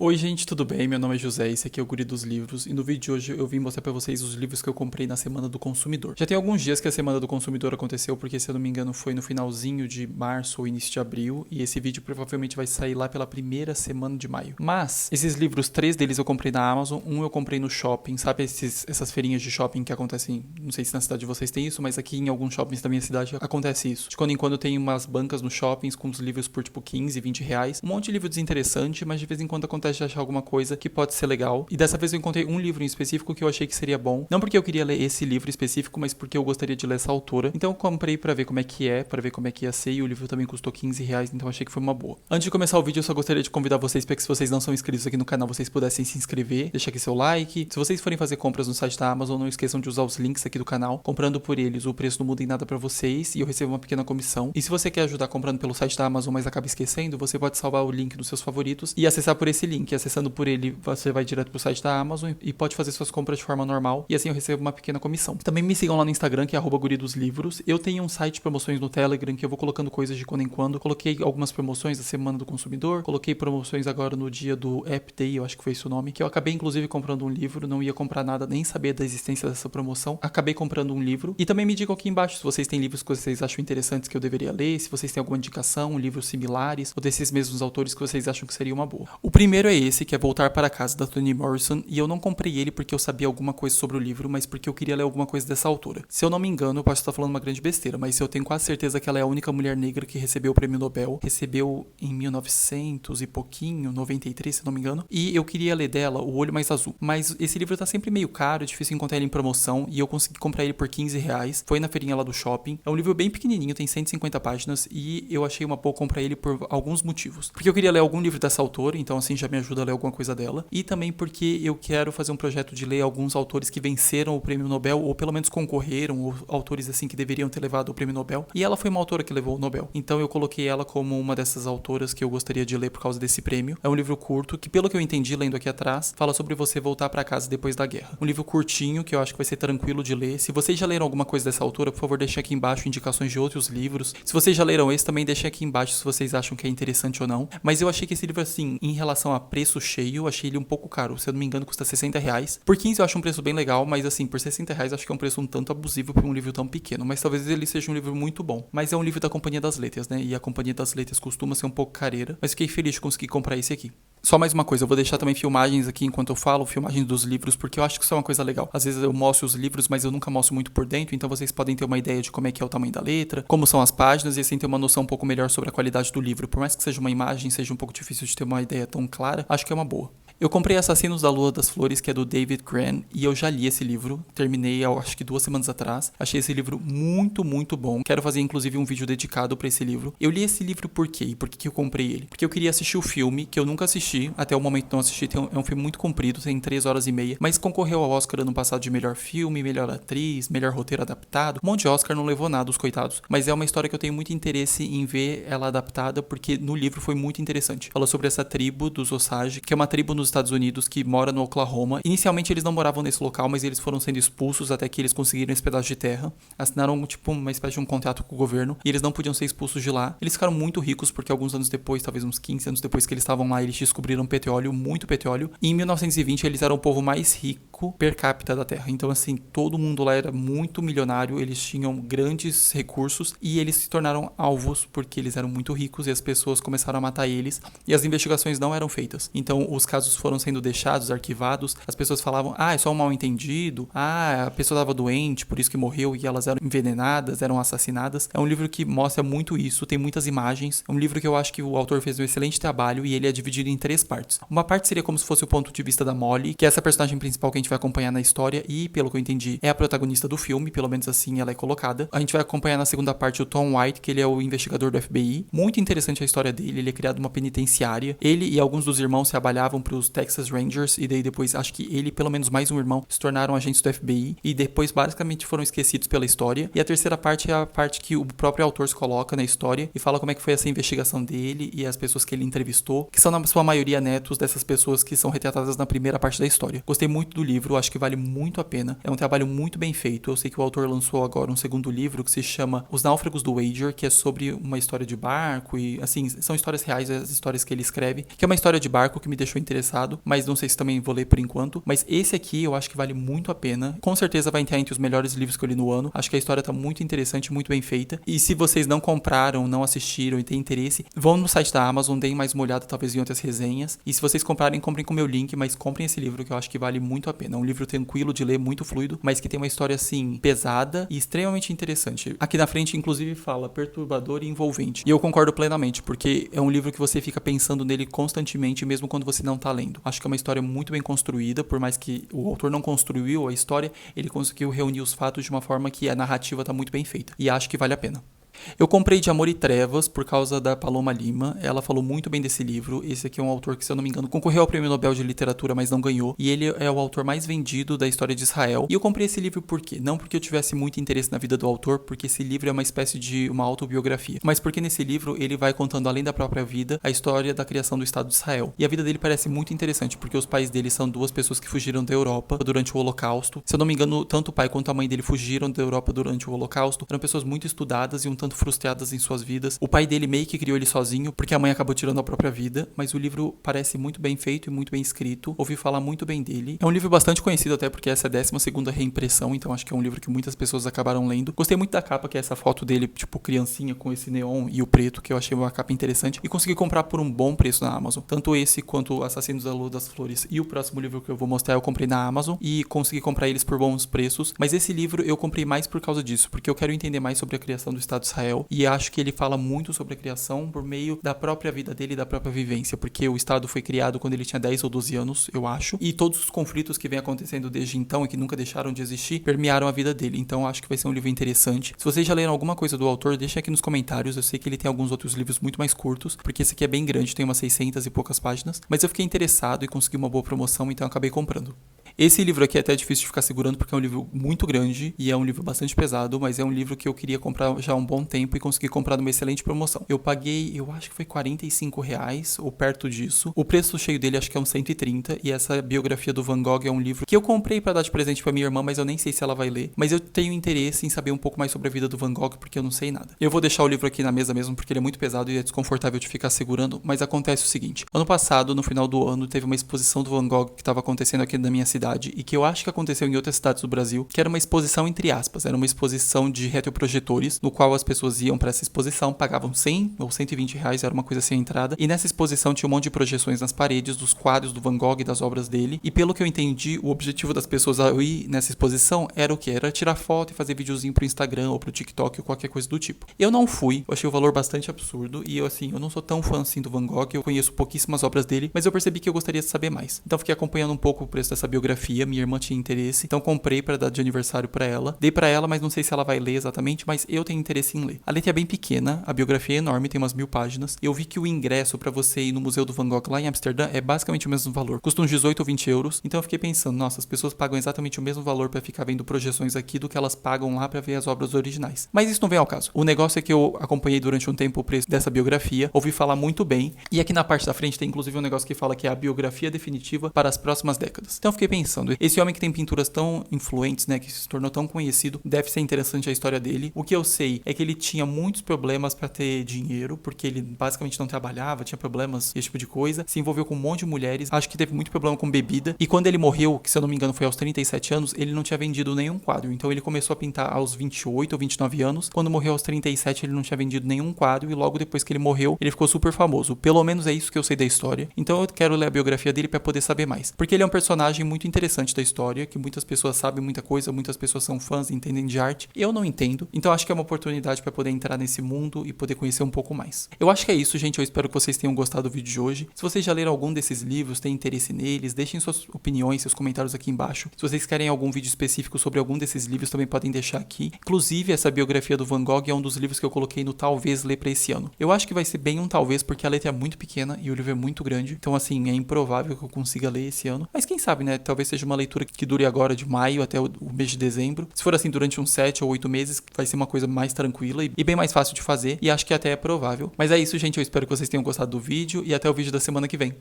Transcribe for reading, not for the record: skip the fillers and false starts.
Oi gente, tudo bem? Meu nome é José, esse aqui é o Guri dos Livros e no vídeo de hoje eu vim mostrar pra vocês os livros que eu comprei na Semana do Consumidor. Já tem alguns dias que a Semana do Consumidor aconteceu porque, se eu não me engano, foi no finalzinho de março ou início de abril e esse vídeo provavelmente vai sair lá pela primeira semana de maio. Mas, esses livros, 3 deles eu comprei na Amazon, um eu comprei no shopping, sabe essas feirinhas de shopping que acontecem, não sei se na cidade de vocês tem isso, mas aqui em alguns shoppings da minha cidade acontece isso. De quando em quando tem umas bancas nos shoppings com os livros por tipo 15, 20 reais, um monte de livro desinteressante, mas de vez em quando acontece de achar alguma coisa que pode ser legal. E dessa vez eu encontrei um livro em específico que eu achei que seria bom. Não porque eu queria ler esse livro específico, mas porque eu gostaria de ler essa autora. Então eu comprei pra ver como é que é, pra ver como é que ia ser. E o livro também custou 15 reais, então achei que foi uma boa. Antes de começar o vídeo, eu só gostaria de convidar vocês para que, se vocês não são inscritos aqui no canal, vocês pudessem se inscrever, deixar aqui seu like. Se vocês forem fazer compras no site da Amazon, não esqueçam de usar os links aqui do canal. Comprando por eles, o preço não muda em nada pra vocês e eu recebo uma pequena comissão. E se você quer ajudar comprando pelo site da Amazon, mas acaba esquecendo, você pode salvar o link dos seus favoritos e acessar por esse link. E acessando por ele, você vai direto pro site da Amazon e pode fazer suas compras de forma normal. E assim eu recebo uma pequena comissão. Também me sigam lá no Instagram, que é @guridosLivros. Eu tenho um site de promoções no Telegram, que eu vou colocando coisas de quando em quando. Coloquei algumas promoções da Semana do Consumidor. Coloquei promoções agora no dia do App Day, eu acho que foi esse o nome. Que eu acabei inclusive comprando um livro. Não ia comprar nada, nem saber da existência dessa promoção. Acabei comprando um livro. E também me digam aqui embaixo se vocês têm livros que vocês acham interessantes que eu deveria ler. Se vocês têm alguma indicação, livros similares, ou desses mesmos autores que vocês acham que seria uma boa. O primeiro é esse, que é Voltar para Casa, da Toni Morrison, e eu não comprei ele porque eu sabia alguma coisa sobre o livro, mas porque eu queria ler alguma coisa dessa autora. Se eu não me engano, eu posso estar falando uma grande besteira, mas eu tenho quase certeza que ela é a única mulher negra que recebeu o prêmio Nobel. Recebeu em 1900 e pouquinho, 93, se não me engano, e eu queria ler dela O Olho Mais Azul. Mas esse livro tá sempre meio caro, é difícil encontrar ele em promoção, e eu consegui comprar ele por 15 reais. Foi na feirinha lá do shopping. É um livro bem pequenininho, tem 150 páginas, e eu achei uma boa comprar ele por alguns motivos. Porque eu queria ler algum livro dessa autora, então assim já me ajuda a ler alguma coisa dela, e também porque eu quero fazer um projeto de ler alguns autores que venceram o prêmio Nobel, ou pelo menos concorreram, ou autores assim que deveriam ter levado o prêmio Nobel, e ela foi uma autora que levou o Nobel. Então eu coloquei ela como uma dessas autoras que eu gostaria de ler por causa desse prêmio. É um livro curto, que pelo que eu entendi lendo aqui atrás, fala sobre você voltar pra casa depois da guerra. Um livro curtinho, que eu acho que vai ser tranquilo de ler. Se vocês já leram alguma coisa dessa autora, por favor, deixem aqui embaixo indicações de outros livros. Se vocês já leram esse, também deixem aqui embaixo se vocês acham que é interessante ou não. Mas eu achei que esse livro, assim, em relação a preço cheio, eu achei ele um pouco caro. Se eu não me engano, custa 60 reais. Por 15 eu acho um preço bem legal, mas assim, por 60 reais acho que é um preço um tanto abusivo para um livro tão pequeno. Mas talvez ele seja um livro muito bom. Mas é um livro da Companhia das Letras, né? E a Companhia das Letras costuma ser um pouco careira. Mas fiquei feliz de conseguir comprar esse aqui. Só mais uma coisa, eu vou deixar também filmagens aqui enquanto eu falo, filmagens dos livros, porque eu acho que isso é uma coisa legal. Às vezes eu mostro os livros, mas eu nunca mostro muito por dentro, então vocês podem ter uma ideia de como é que é o tamanho da letra, como são as páginas, e assim ter uma noção um pouco melhor sobre a qualidade do livro. Por mais que seja uma imagem, seja um pouco difícil de ter uma ideia tão clara, acho que é uma boa. Eu comprei Assassinos da Lua das Flores, que é do David Grann, e eu já li esse livro, terminei acho que 2 semanas atrás. Achei esse livro muito, muito bom. Quero fazer inclusive um vídeo dedicado pra esse livro. Eu li esse livro por quê? Por que eu comprei ele? Porque eu queria assistir o filme, que eu nunca assisti, até o momento não assisti, é um filme muito comprido, tem 3 horas e meia, mas concorreu ao Oscar ano passado de melhor filme, melhor atriz, melhor roteiro adaptado. Um monte de Oscar, não levou nada, os coitados. Mas é uma história que eu tenho muito interesse em ver ela adaptada, porque no livro foi muito interessante. Fala sobre essa tribo dos Osage, que é uma tribo nos Estados Unidos que mora no Oklahoma. Inicialmente eles não moravam nesse local, mas eles foram sendo expulsos até que eles conseguiram esse pedaço de terra. Assinaram tipo uma espécie de um contrato com o governo e eles não podiam ser expulsos de lá. Eles ficaram muito ricos porque alguns anos depois, talvez uns 15 anos depois que eles estavam lá, eles descobriram petróleo, muito petróleo. E em 1920 eles eram o povo mais rico per capita da terra. Então assim, todo mundo lá era muito milionário, eles tinham grandes recursos e eles se tornaram alvos porque eles eram muito ricos e as pessoas começaram a matar eles e as investigações não eram feitas. Então os casos foram sendo deixados, arquivados, as pessoas falavam, é só um mal entendido, a pessoa estava doente, por isso que morreu e elas eram envenenadas, eram assassinadas. É um livro que mostra muito isso, tem muitas imagens, é um livro que eu acho que o autor fez um excelente trabalho e ele é dividido em 3 partes. Uma parte seria como se fosse o ponto de vista da Molly, que é essa personagem principal que a gente vai acompanhar na história e, pelo que eu entendi, é a protagonista do filme, pelo menos assim ela é colocada. A gente vai acompanhar na segunda parte o Tom White, que ele é o investigador do FBI. Muito interessante a história dele, ele é criado numa penitenciária. Ele e alguns dos irmãos trabalhavam para dos Texas Rangers, e daí depois acho que ele, pelo menos mais um irmão, se tornaram agentes do FBI, e depois basicamente foram esquecidos pela história. E a terceira parte é a parte que o próprio autor se coloca na história e fala como é que foi essa investigação dele e as pessoas que ele entrevistou, que são na sua maioria netos dessas pessoas que são retratadas na primeira parte da história. Gostei muito do livro, acho que vale muito a pena. É um trabalho muito bem feito. Eu sei que o autor lançou agora um segundo livro que se chama Os Náufragos do Wager, que é sobre uma história de barco e, assim, são histórias reais, as histórias que ele escreve, que é uma história de barco que me deixou interessado, mas não sei se também vou ler por enquanto. Mas esse aqui eu acho que vale muito a pena. Com certeza vai entrar entre os melhores livros que eu li no ano. Acho que a história tá muito interessante, muito bem feita. E se vocês não compraram, não assistiram e têm interesse, vão no site da Amazon, deem mais uma olhada talvez em outras resenhas. E se vocês comprarem, comprem com o meu link, mas comprem esse livro que eu acho que vale muito a pena. É um livro tranquilo de ler, muito fluido, mas que tem uma história assim pesada e extremamente interessante. Aqui na frente inclusive fala perturbador e envolvente. E eu concordo plenamente, porque é um livro que você fica pensando nele constantemente, mesmo quando você não tá lendo. Acho que é uma história muito bem construída, por mais que o autor não construiu a história, ele conseguiu reunir os fatos de uma forma que a narrativa tá muito bem feita. E acho que vale a pena. Eu comprei de Amor e Trevas por causa da Paloma Lima. Ela falou muito bem desse livro. Esse aqui é um autor que, se eu não me engano, concorreu ao Prêmio Nobel de Literatura, mas não ganhou. E ele é o autor mais vendido da história de Israel. E eu comprei esse livro por quê? Não porque eu tivesse muito interesse na vida do autor, porque esse livro é uma espécie de uma autobiografia. Mas porque nesse livro ele vai contando, além da própria vida, a história da criação do Estado de Israel. E a vida dele parece muito interessante, porque os pais dele são duas pessoas que fugiram da Europa durante o Holocausto. Se eu não me engano, tanto o pai quanto a mãe dele fugiram da Europa durante o Holocausto. Eram pessoas muito estudadas e um tanto frustradas em suas vidas. O pai dele meio que criou ele sozinho, porque a mãe acabou tirando a própria vida, mas o livro parece muito bem feito e muito bem escrito. Ouvi falar muito bem dele. É um livro bastante conhecido até porque essa é a 12ª reimpressão, então acho que é um livro que muitas pessoas acabaram lendo. Gostei muito da capa, que é essa foto dele, tipo criancinha com esse neon e o preto, que eu achei uma capa interessante, e consegui comprar por um bom preço na Amazon. Tanto esse quanto Assassinos da Lua das Flores e o próximo livro que eu vou mostrar eu comprei na Amazon e consegui comprar eles por bons preços, mas esse livro eu comprei mais por causa disso, porque eu quero entender mais sobre a criação do Estado de Israel e acho que ele fala muito sobre a criação por meio da própria vida dele e da própria vivência, porque o Estado foi criado quando ele tinha 10 ou 12 anos, eu acho, e todos os conflitos que vem acontecendo desde então e que nunca deixaram de existir, permearam a vida dele, então acho que vai ser um livro interessante. Se vocês já leram alguma coisa do autor, deixem aqui nos comentários, eu sei que ele tem alguns outros livros muito mais curtos, porque esse aqui é bem grande, tem umas 600 e poucas páginas, mas eu fiquei interessado e consegui uma boa promoção, então eu acabei comprando. Esse livro aqui é até difícil de ficar segurando porque é um livro muito grande e é um livro bastante pesado, mas é um livro que eu queria comprar já há um bom tempo e consegui comprar numa excelente promoção. Eu paguei, eu acho que foi R$45 ou perto disso. O preço cheio dele acho que é uns 130 e essa biografia do Van Gogh é um livro que eu comprei pra dar de presente pra minha irmã, mas eu nem sei se ela vai ler. Mas eu tenho interesse em saber um pouco mais sobre a vida do Van Gogh porque eu não sei nada. Eu vou deixar o livro aqui na mesa mesmo porque ele é muito pesado e é desconfortável de ficar segurando, mas acontece o seguinte. Ano passado, no final do ano, teve uma exposição do Van Gogh que estava acontecendo aqui na minha cidade e que eu acho que aconteceu em outras cidades do Brasil, que era uma exposição entre aspas, era uma exposição de retroprojetores, no qual as pessoas iam para essa exposição, pagavam 100 ou 120 reais, era uma coisa assim a entrada, e nessa exposição tinha um monte de projeções nas paredes dos quadros do Van Gogh e das obras dele, e pelo que eu entendi, o objetivo das pessoas ao ir nessa exposição era o que? Era tirar foto e fazer videozinho pro Instagram ou pro TikTok ou qualquer coisa do tipo. Eu não fui, eu achei o valor bastante absurdo, e eu não sou tão fã assim do Van Gogh, eu conheço pouquíssimas obras dele, mas eu percebi que eu gostaria de saber mais. Então fiquei acompanhando um pouco o preço dessa biografia, minha irmã tinha interesse, então comprei para dar de aniversário para ela. Dei para ela, mas não sei se ela vai ler exatamente, mas eu tenho interesse em ler. A letra é bem pequena, a biografia é enorme, tem umas 1000 páginas. Eu vi que o ingresso para você ir no Museu do Van Gogh lá em Amsterdã é basicamente o mesmo valor. Custa uns 18 ou 20 euros. Então eu fiquei pensando, nossa, as pessoas pagam exatamente o mesmo valor para ficar vendo projeções aqui do que elas pagam lá para ver as obras originais. Mas isso não vem ao caso. O negócio é que eu acompanhei durante um tempo o preço dessa biografia, ouvi falar muito bem, e aqui na parte da frente tem inclusive um negócio que fala que é a biografia definitiva para as próximas décadas. Então eu fiquei pensando, esse homem que tem pinturas tão influentes, né, que se tornou tão conhecido, deve ser interessante a história dele. O que eu sei é que ele tinha muitos problemas para ter dinheiro, porque ele basicamente não trabalhava, tinha problemas, esse tipo de coisa, se envolveu com um monte de mulheres, acho que teve muito problema com bebida, e quando ele morreu, que se eu não me engano foi aos 37 anos, ele não tinha vendido nenhum quadro, então ele começou a pintar aos 28 ou 29 anos, quando morreu aos 37 ele não tinha vendido nenhum quadro, e logo depois que ele morreu, ele ficou super famoso, pelo menos é isso que eu sei da história, então eu quero ler a biografia dele para poder saber mais, porque ele é um personagem muito interessante da história, que muitas pessoas sabem muita coisa, muitas pessoas são fãs e entendem de arte. Eu não entendo, então acho que é uma oportunidade para poder entrar nesse mundo e poder conhecer um pouco mais. Eu acho que é isso, gente. Eu espero que vocês tenham gostado do vídeo de hoje. Se vocês já leram algum desses livros, têm interesse neles, deixem suas opiniões, seus comentários aqui embaixo. Se vocês querem algum vídeo específico sobre algum desses livros, também podem deixar aqui. Inclusive, essa biografia do Van Gogh é um dos livros que eu coloquei no talvez ler para esse ano. Eu acho que vai ser bem um talvez, porque a letra é muito pequena e o livro é muito grande. Então, assim, é improvável que eu consiga ler esse ano. Mas quem sabe, né? Talvez seja uma leitura que dure agora de maio até o mês de dezembro. Se for assim, durante uns 7 ou 8 meses, vai ser uma coisa mais tranquila e bem mais fácil de fazer. E acho que até é provável. Mas é isso, gente. Eu espero que vocês tenham gostado do vídeo e até o vídeo da semana que vem.